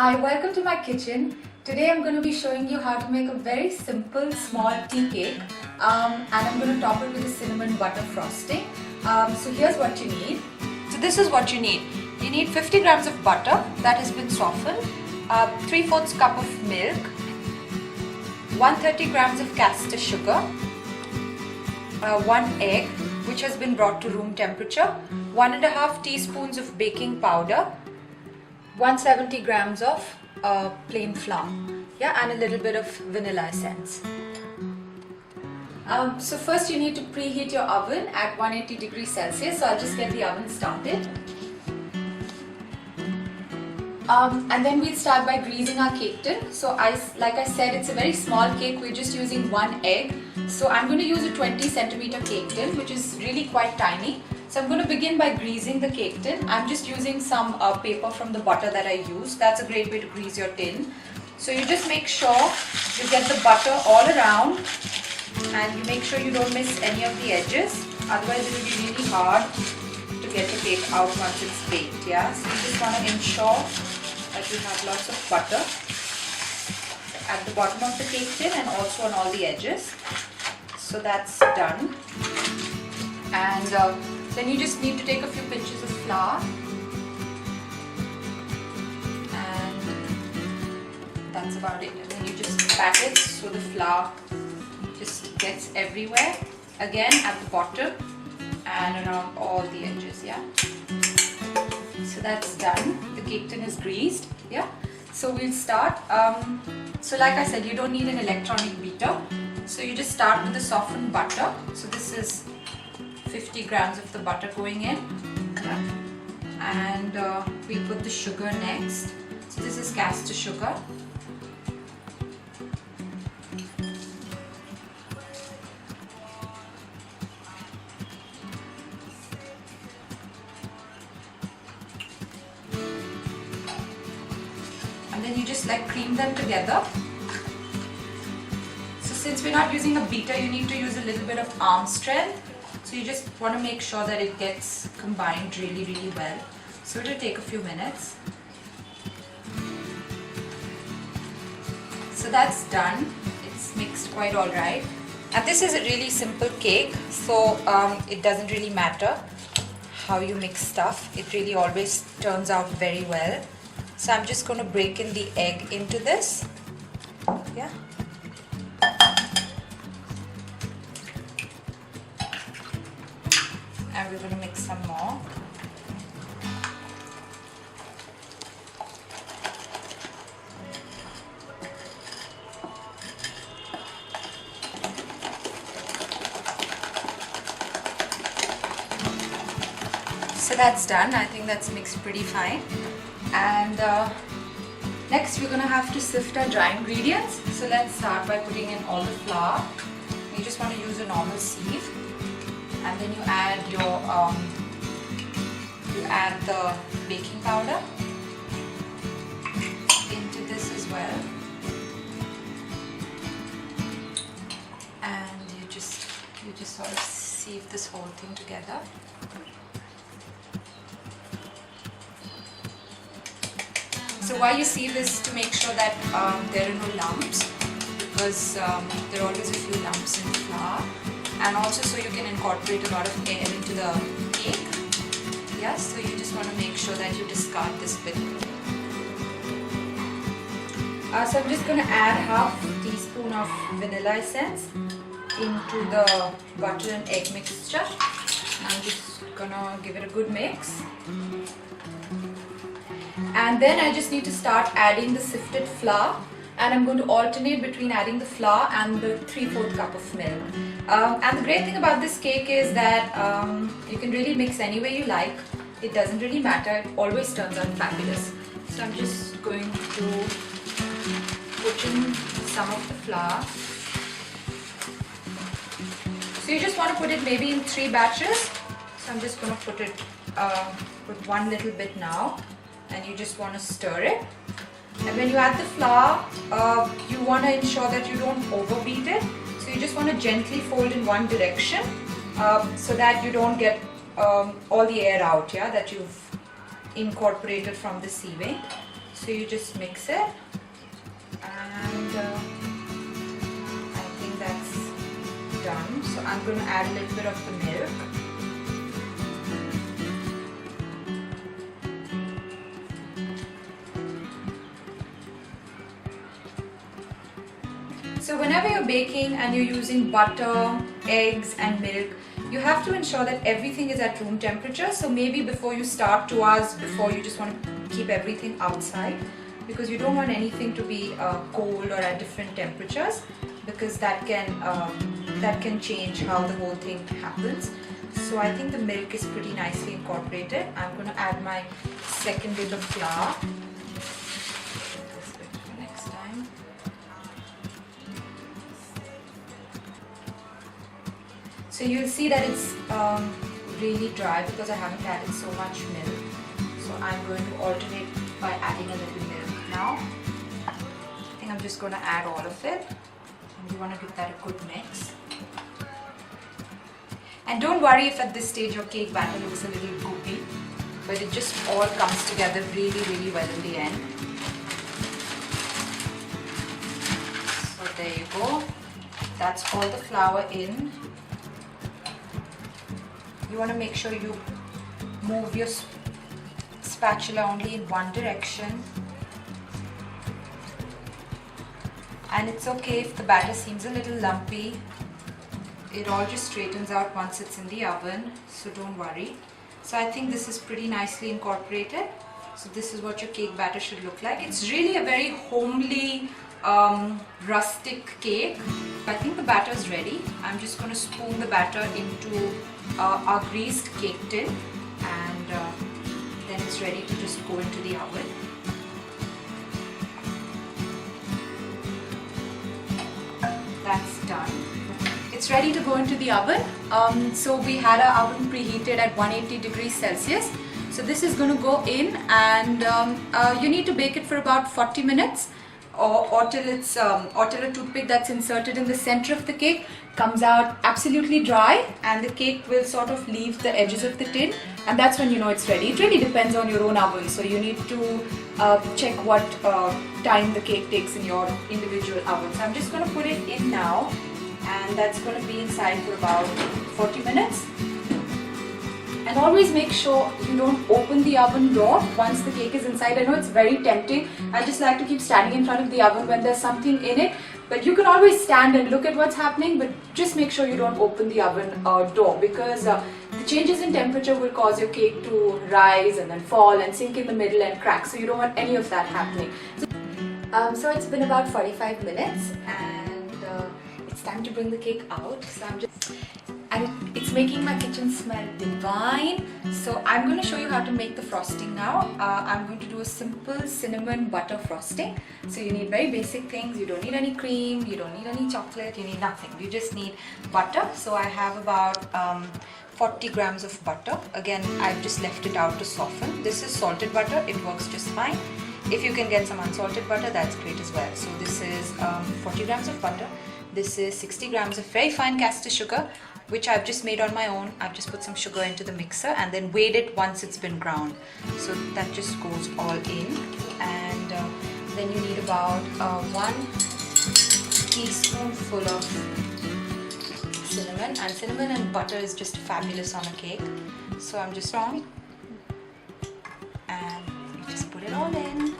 Hi, welcome to my kitchen. Today I'm going to be showing you how to make a very simple small tea cake and I'm going to top it with a cinnamon butter frosting. So here's what you need. So this is what you need. You need 50 grams of butter that has been softened, 3/4 cup of milk, 130 grams of caster sugar, 1 egg which has been brought to room temperature, 1.5 teaspoons of baking powder, 170 grams of plain flour, and a little bit of vanilla essence. So first you need to preheat your oven at 180 degrees Celsius. So I'll just get the oven started. And then we'll start by greasing our cake tin. So like I said, it's a very small cake. We're just using 1 egg. So I'm going to use a 20 centimeter cake tin, which is really quite tiny. So I'm going to begin by greasing the cake tin. I'm just using some paper from the butter that I used. That's a great way to grease your tin. So you just make sure you get the butter all around and you make sure you don't miss any of the edges. Otherwise it will be really hard to get the cake out once it's baked. So you just want to ensure that you have lots of butter at the bottom of the cake tin and also on all the edges. So that's done. And then you just need to take a few pinches of flour, and that's about it. And then you just pat it so the flour just gets everywhere, again at the bottom and around all the edges. So that's done. The cake tin is greased. So we'll start. So like I said, you don't need an electronic beater. So you just start with the softened butter. So this is 50 grams of the butter going in, and we put the sugar next. So this is caster sugar. And then you just cream them together. So since we're not using a beater, you need to use a little bit of arm strength. So you just want to make sure that it gets combined really, really well. So it'll take a few minutes. So that's done. It's mixed quite alright. And this is a really simple cake, so it doesn't really matter how you mix stuff. It really always turns out very well. So I'm just going to break in the egg into this. And we're going to mix some more. So that's done. I think that's mixed pretty fine. And next we're going to have to sift our dry ingredients. So let's start by putting in all the flour. You just want to use a normal sieve. And then you add the baking powder into this as well, and you just sort of sieve this whole thing together. So why you sieve is to make sure that there are no lumps, because there are always a few lumps in the flour. And also so you can incorporate a lot of air into the cake. So you just want to make sure that you discard this bit. So I'm just going to add half teaspoon of vanilla essence into the butter and egg mixture. I'm just going to give it a good mix. And then I just need to start adding the sifted flour. And I'm going to alternate between adding the flour and the 3/4 cup of milk. And the great thing about this cake is that you can really mix any way you like. It doesn't really matter. It always turns out fabulous. So I'm just going to put in some of the flour. So you just want to put it maybe in 3 batches. So I'm just going to put it, put one little bit now, and you just want to stir it. And when you add the flour, you want to ensure that you don't overbeat it. So you just want to gently fold in one direction so that you don't get all the air out that you've incorporated from the sieving. So you just mix it, and I think that's done. So I'm going to add a little bit of the milk. So whenever you're baking and you're using butter, eggs and milk, you have to ensure that everything is at room temperature. So maybe before you start, 2 hours before, you just want to keep everything outside, because you don't want anything to be cold or at different temperatures, because that can change how the whole thing happens. So I think the milk is pretty nicely incorporated. I'm going to add my second bit of flour. This bit for next time. So you'll see that it's really dry because I haven't added so much milk. So I'm going to alternate by adding a little milk now. I think I'm just going to add all of it. And you want to give that a good mix. And don't worry if at this stage your cake batter looks a little goopy, but it just all comes together really, really well in the end. So there you go. That's all the flour in. You want to make sure you move your spatula only in one direction. And it's okay if the batter seems a little lumpy. It all just straightens out once it's in the oven, so don't worry. So I think this is pretty nicely incorporated. So this is what your cake batter should look like. It's really a very homely, rustic cake. I think the batter is ready. I'm just going to spoon the batter into our greased cake tin, and then it's ready to just go into the oven. That's done. It's ready to go into the oven. So we had our oven preheated at 180 degrees Celsius. So this is going to go in, and you need to bake it for about 40 minutes. Or till a toothpick that's inserted in the center of the cake comes out absolutely dry, and the cake will sort of leave the edges of the tin, and that's when you know it's ready. It really depends on your own oven, so you need to check what time the cake takes in your individual oven. So I'm just going to put it in now, and that's going to be inside for about 40 minutes. And always make sure you don't open the oven door once the cake is inside. I know it's very tempting. I just like to keep standing in front of the oven when there's something in it. But you can always stand and look at what's happening, but just make sure you don't open the oven door, because the changes in temperature will cause your cake to rise and then fall and sink in the middle and crack. So you don't want any of that happening. So it's been about 45 minutes, and it's time to bring the cake out. So and it's making my kitchen smell divine. So I'm going to show you how to make the frosting now. I'm going to do a simple cinnamon butter frosting. So you need very basic things. You don't need any cream, you don't need any chocolate, you need nothing. You just need butter. So I have about 40 grams of butter. Again, I've just left it out to soften. This is salted butter, it works just fine. If you can get some unsalted butter, that's great as well. So this is 40 grams of butter. This is 60 grams of very fine caster sugar, which I've just made on my own. I've just put some sugar into the mixer and then weighed it once it's been ground. So that just goes all in. And then you need about 1 teaspoonful of cinnamon. And cinnamon and butter is just fabulous on a cake. So I'm just wrong. And you just put it all in.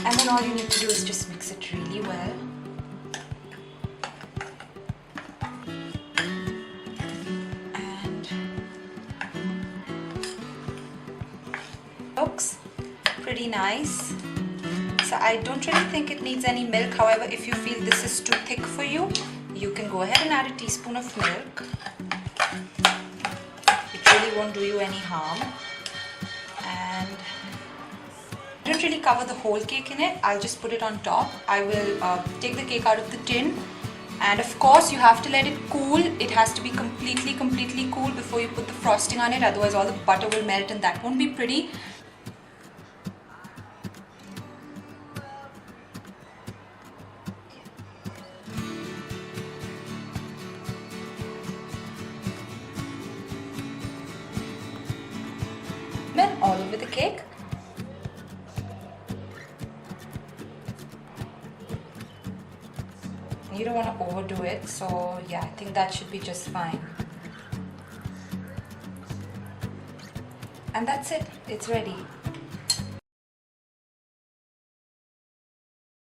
And then all you need to do is just mix it really well. Looks pretty nice. So I don't really think it needs any milk. However, if you feel this is too thick for you, you can go ahead and add a teaspoon of milk. It really won't do you any harm. And I don't really cover the whole cake in it. I'll just put it on top. I will take the cake out of the tin. And of course, you have to let it cool. It has to be completely cool before you put the frosting on it. Otherwise, all the butter will melt and that won't be pretty. All over the cake. You don't want to overdo it, so yeah, I think that should be just fine. And that's it, it's ready.